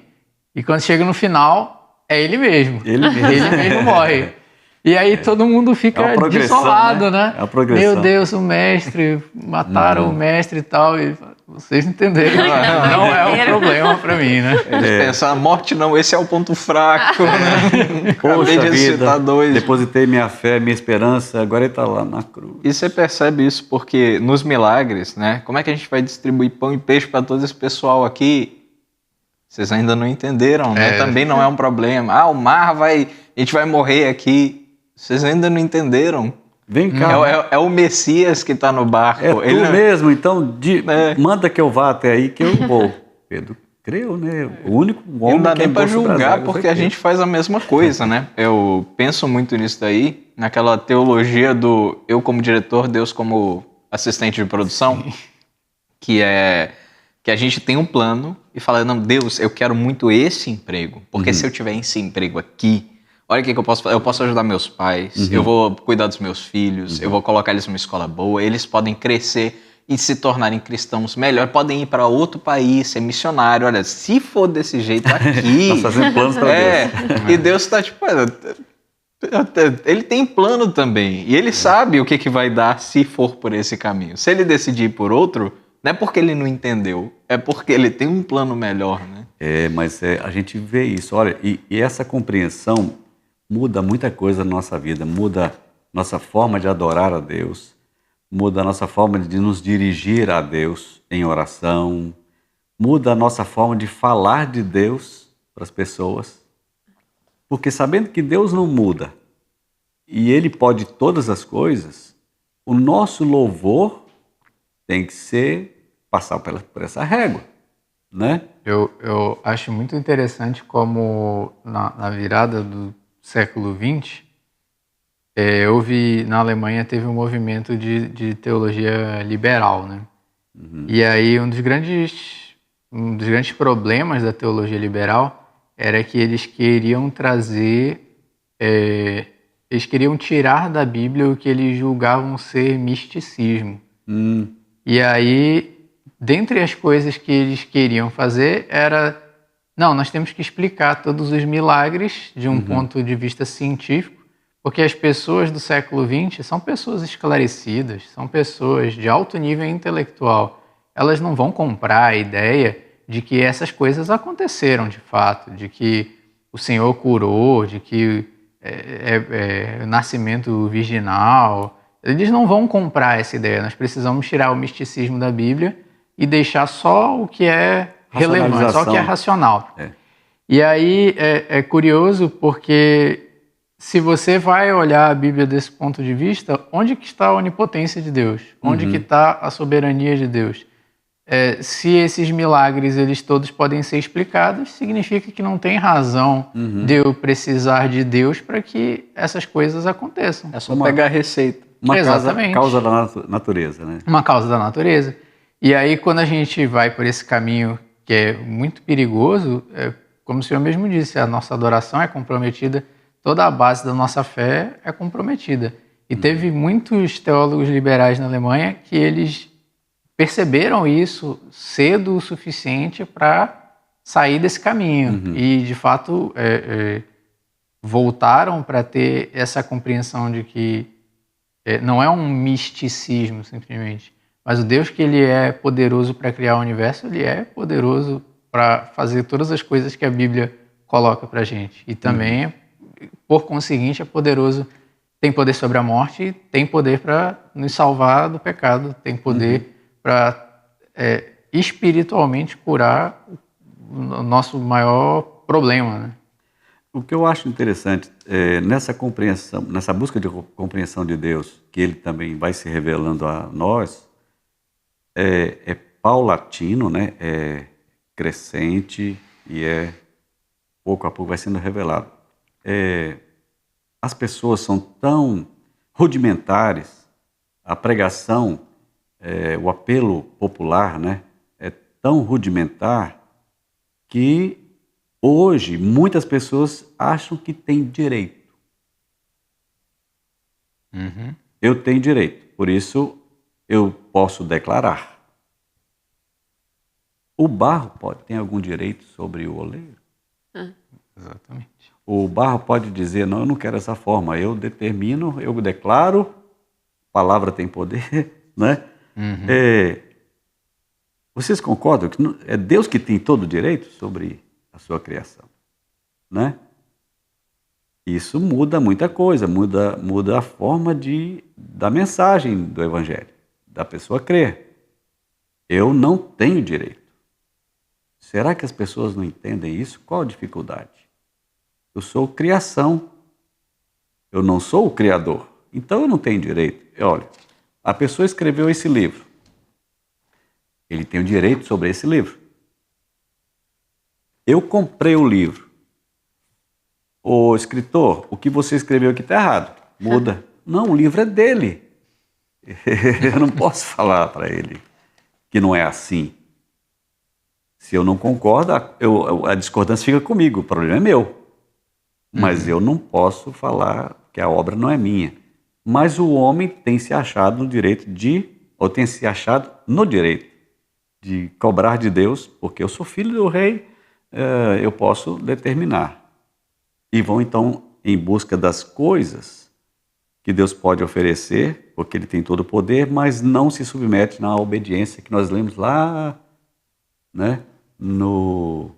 D: E quando chega no final, é ele mesmo. Ele mesmo morre. E aí todo mundo fica desolado, né?
A: É a progressão.
D: Meu Deus, o mestre, mataram o mestre e tal. E vocês entenderam, não é um problema para mim, né?
B: Eles pensam, a morte não, esse é o ponto fraco, né?
A: Poxa vida, depositei minha fé, minha esperança, agora ele está lá na cruz.
B: E você percebe isso porque nos milagres, né? Como é que a gente vai distribuir pão e peixe para todo esse pessoal aqui? Vocês ainda não entenderam, né? Também não é um problema. O mar a gente vai morrer aqui. Vocês ainda não entenderam?
A: Vem cá.
B: É o Messias que está no barco.
A: É tu mesmo, então manda que eu vá até aí que eu vou. Pedro creu, né? O único homem
B: não dá
A: que
B: nem para julgar porque a gente faz a mesma coisa, né? Eu penso muito nisso daí, naquela teologia do eu como diretor, Deus como assistente de produção, que a gente tem um plano e fala, não, Deus, eu quero muito esse emprego, porque se eu tiver esse emprego aqui, olha o que eu posso fazer. Eu posso ajudar meus pais, eu vou cuidar dos meus filhos, eu vou colocar eles numa escola boa, eles podem crescer e se tornarem cristãos melhor, podem ir para outro país, ser missionário. Olha, se for desse jeito aqui...
A: Nós fazendo planos para Deus.
B: E Deus está tipo... Ele tem plano também, e ele sabe o que vai dar se for por esse caminho. Se ele decidir ir por outro, não é porque ele não entendeu, é porque ele tem um plano melhor, né?
A: Mas a gente vê isso. Olha, e essa compreensão muda muita coisa na nossa vida, muda nossa forma de adorar a Deus, muda a nossa forma de nos dirigir a Deus em oração, muda a nossa forma de falar de Deus para as pessoas, porque sabendo que Deus não muda e Ele pode todas as coisas, o nosso louvor tem que ser passar por essa régua, né?
D: Eu acho muito interessante como na virada do século XX, na Alemanha teve um movimento de teologia liberal, né? E aí um dos grandes problemas da teologia liberal era que eles queriam eles queriam tirar da Bíblia o que eles julgavam ser misticismo. E aí, dentre as coisas que eles queriam fazer era, não, nós temos que explicar todos os milagres de um ponto de vista científico, porque as pessoas do século XX são pessoas esclarecidas, são pessoas de alto nível intelectual. Elas não vão comprar a ideia de que essas coisas aconteceram de fato, de que o Senhor curou, de que nascimento virginal. Eles não vão comprar essa ideia. Nós precisamos tirar o misticismo da Bíblia e deixar só o que é relevante, só o que é racional. E aí é curioso porque se você vai olhar a Bíblia desse ponto de vista, onde que está a onipotência de Deus? Onde que está a soberania de Deus? Se esses milagres eles todos podem ser explicados, significa que não tem razão de eu precisar de Deus para que essas coisas aconteçam.
B: É só pegar a receita.
D: Exatamente.
A: Causa da natureza, né?
D: Uma causa da natureza. E aí, quando a gente vai por esse caminho que é muito perigoso, como o senhor mesmo disse, a nossa adoração é comprometida, toda a base da nossa fé é comprometida. E teve muitos teólogos liberais na Alemanha que eles perceberam isso cedo o suficiente para sair desse caminho. E, de fato, voltaram para ter essa compreensão de que não é um misticismo, simplesmente, mas o Deus que ele é poderoso para criar o universo, ele é poderoso para fazer todas as coisas que a Bíblia coloca para a gente. E também, por conseguinte, é poderoso, tem poder sobre a morte e tem poder para nos salvar do pecado, tem poder para espiritualmente curar o nosso maior problema, né?
A: O que eu acho interessante nessa compreensão, nessa busca de compreensão de Deus, que ele também vai se revelando a nós, é paulatino, né? É crescente e pouco a pouco vai sendo revelado. As pessoas são tão rudimentares, a pregação, o apelo popular, né, é tão rudimentar que hoje muitas pessoas acham que têm direito. Eu tenho direito, por isso eu posso declarar. O barro tem algum direito sobre o oleiro?
D: Exatamente.
A: O barro pode dizer, não, eu não quero essa forma, eu determino, eu declaro, palavra tem poder, né? Vocês concordam que é Deus que tem todo o direito sobre a sua criação, né? Isso muda muita coisa, muda a forma da mensagem do Evangelho, da pessoa crer. Eu não tenho direito. Será que as pessoas não entendem isso? Qual a dificuldade? Eu sou criação, eu não sou o criador, então eu não tenho direito. Olha, a pessoa escreveu esse livro, ele tem o direito sobre esse livro. Eu comprei o livro. Ô escritor, o que você escreveu aqui está errado, muda. Não, o livro é dele. Eu não posso falar para ele que não é assim. Se eu não concordo, a discordância fica comigo, o problema é meu. Mas eu não posso falar que a obra não é minha. Mas o homem tem se achado no direito de cobrar de Deus, porque eu sou filho do rei, eu posso determinar. E vão então em busca das coisas que Deus pode oferecer, porque ele tem todo o poder, mas não se submete na obediência que nós lemos lá, né, no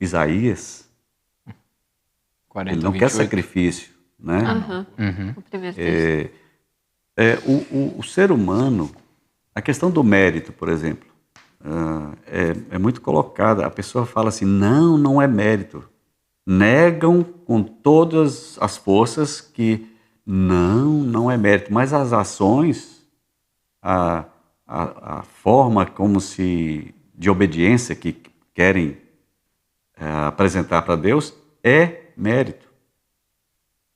A: Isaías.
B: 40,
A: ele não
B: 28.
A: quer sacrifício, né?
C: O primeiro texto.
A: O ser humano, a questão do mérito, por exemplo, é muito colocada. A pessoa fala assim, não é mérito. Negam com todas as forças que não é mérito. Mas as ações, a a forma como se de obediência que querem apresentar para Deus é mérito.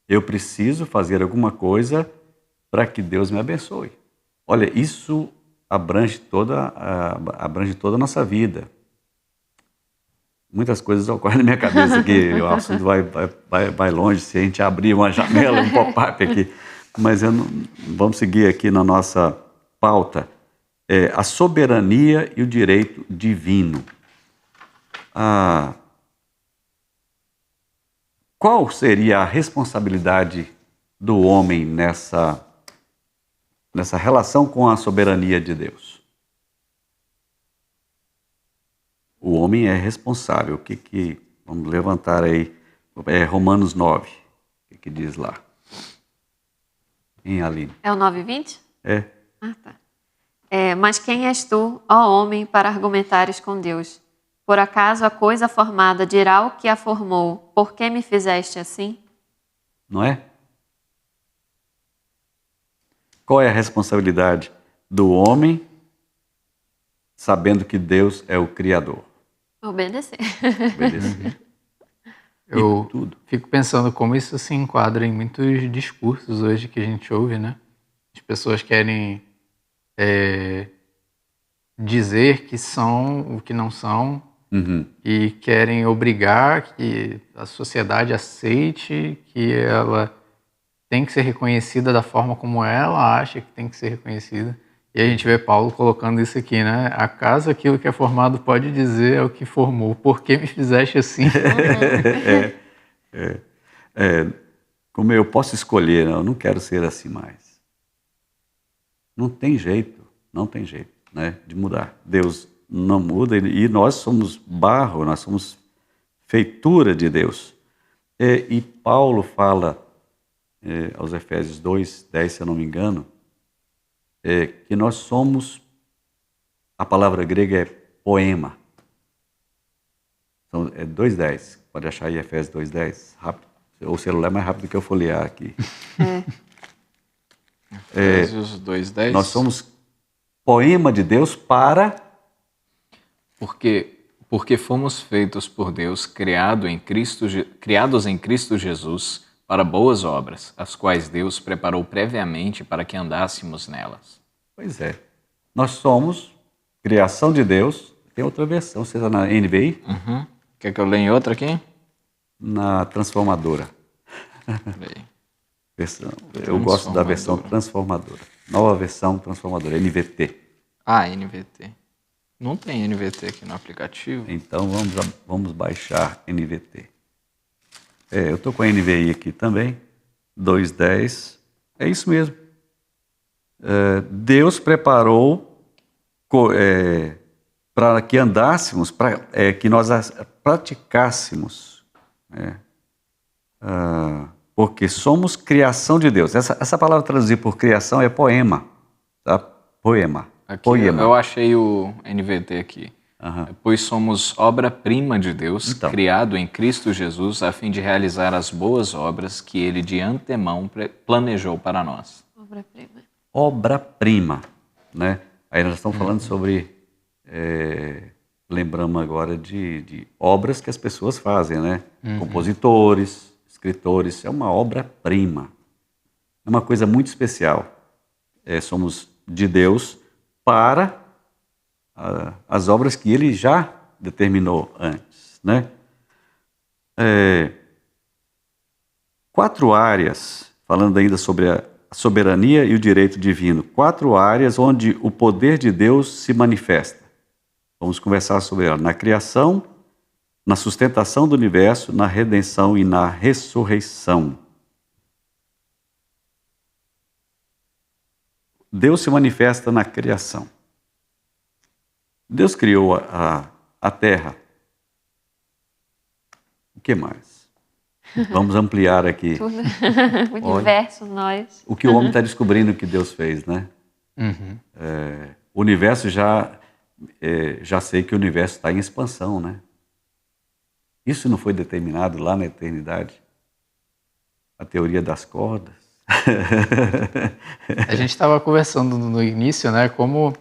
A: Eu preciso fazer alguma coisa para que Deus me abençoe. Olha, isso abrange toda a nossa vida. Muitas coisas ocorrem na minha cabeça aqui, o assunto vai longe se a gente abrir uma janela, um pop-up aqui. Mas vamos seguir aqui na nossa pauta. A soberania e o direito divino. Qual seria a responsabilidade do homem nessa relação com a soberania de Deus? O homem é responsável. Vamos levantar aí, Romanos 9, o que diz lá? Em Aline?
C: É o 9:20?
A: É.
C: Ah, tá. Mas quem és tu, ó homem, para argumentares com Deus? Por acaso a coisa formada dirá ao que a formou, por que me fizeste assim?
A: Não é? Qual é a responsabilidade do homem sabendo que Deus é o Criador?
C: Obedecer.
A: Obedecer.
D: Eu
A: tudo.
D: fico pensando como isso se enquadra em muitos discursos hoje que a gente ouve, né? As pessoas querem dizer que são o que não são, e querem obrigar que a sociedade aceite que ela tem que ser reconhecida da forma como ela acha que tem que ser reconhecida. E a gente vê Paulo colocando isso aqui, né? Acaso aquilo que é formado pode dizer ao que formou, por que me fizeste assim?
A: Como eu posso escolher, eu não quero ser assim mais. Não tem jeito, né, de mudar. Deus não muda e nós somos barro, nós somos feitura de Deus. E Paulo fala aos Efésios 2:10, se eu não me engano, que nós somos, a palavra grega é poema. Então, 2:10, pode achar aí Efésios 2:10, rápido. O celular é mais rápido que eu folhear aqui.
B: Efésios 2:10.
A: Nós somos poema de Deus para...
B: Porque fomos feitos por Deus, criados em Cristo Jesus, para boas obras, as quais Deus preparou previamente para que andássemos nelas.
A: Pois é. Nós somos criação de Deus. Tem outra versão, você está na NVI?
B: Quer que eu leia outra aqui?
A: Na transformadora. Eu gosto da versão transformadora. Nova versão transformadora, NVT.
B: NVT. Não tem NVT aqui no aplicativo?
A: Então vamos baixar NVT. Eu estou com a NVI aqui também, 2:10. É isso mesmo. Deus preparou para que andássemos, para que nós praticássemos. Porque somos criação de Deus. Essa palavra traduzir por criação é poema. Tá? Poema.
B: Aqui,
A: poema.
B: Eu achei o NVT aqui. Pois somos obra-prima de Deus, criado em Cristo Jesus, a fim de realizar as boas obras que Ele de antemão planejou para nós.
C: Obra-prima.
A: Obra-prima, né? Aí nós estamos falando sobre, lembramos agora de obras que as pessoas fazem, né? Compositores, escritores, é uma obra-prima. É uma coisa muito especial. Somos de Deus para as obras que Ele já determinou antes, né? 4 áreas, falando ainda sobre a soberania e o direito divino. 4 áreas onde o poder de Deus se manifesta. Vamos conversar sobre ela. Na criação, na sustentação do universo, na redenção e na ressurreição. Deus se manifesta na criação. Deus criou a terra. O que mais? Vamos ampliar aqui.
C: Tudo. O universo, nós.
A: O que o homem está descobrindo que Deus fez, né? O universo já sei que o universo está em expansão, né? Isso não foi determinado lá na eternidade? A teoria das cordas.
D: A gente estava conversando no início, né? Como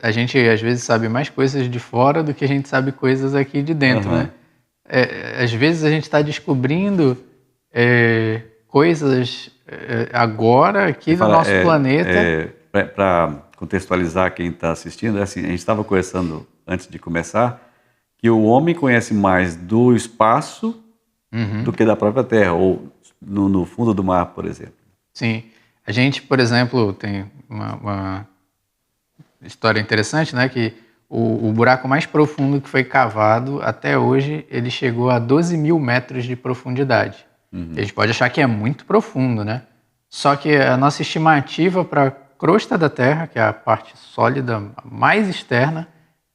D: a gente às vezes sabe mais coisas de fora do que a gente sabe coisas aqui de dentro, né? Às vezes a gente está descobrindo coisas agora aqui do nosso planeta.
A: Para contextualizar quem está assistindo, assim, a gente estava conversando antes de começar que o homem conhece mais do espaço do que da própria Terra, ou no fundo do mar, por exemplo.
D: Sim. A gente, por exemplo, tem uma história interessante, né? Que o buraco mais profundo que foi cavado até hoje, ele chegou a 12 mil metros de profundidade. A gente pode achar que é muito profundo, né? Só que a nossa estimativa para a crosta da Terra, que é a parte sólida mais externa,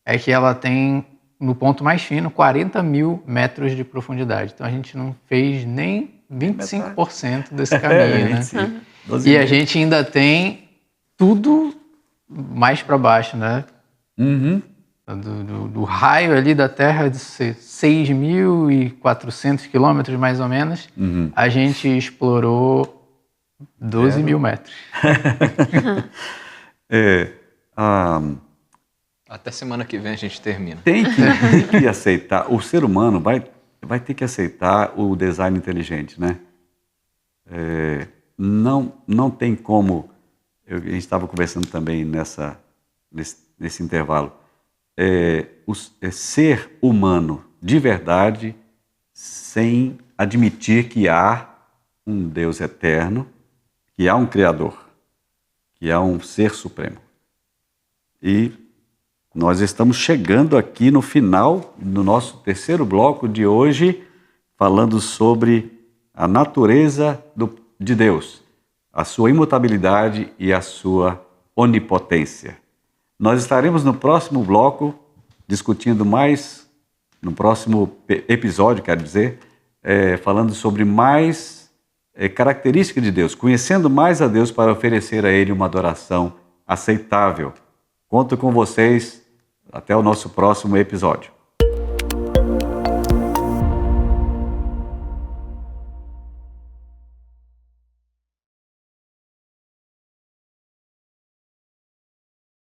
D: é que ela tem, no ponto mais fino, 40 mil metros de profundidade. Então a gente não fez nem 25% desse caminho, né? E a gente ainda tem tudo mais para baixo, né? Do raio ali da Terra de 6.400 quilômetros, mais ou menos, a gente explorou 12 mil metros.
B: Até semana que vem a gente termina.
A: Tem que aceitar, o ser humano vai ter que aceitar o design inteligente, né? Não tem como, a gente estava conversando também nesse intervalo, ser humano de verdade sem admitir que há um Deus eterno, que há um Criador, que há um Ser Supremo. E nós estamos chegando aqui no final do nosso terceiro bloco de hoje, falando sobre a natureza de Deus, a sua imutabilidade e a sua onipotência. Nós estaremos no próximo bloco discutindo mais, no próximo episódio, quero dizer, falando sobre mais características de Deus, conhecendo mais a Deus para oferecer a Ele uma adoração aceitável. Conto com vocês até o nosso próximo episódio.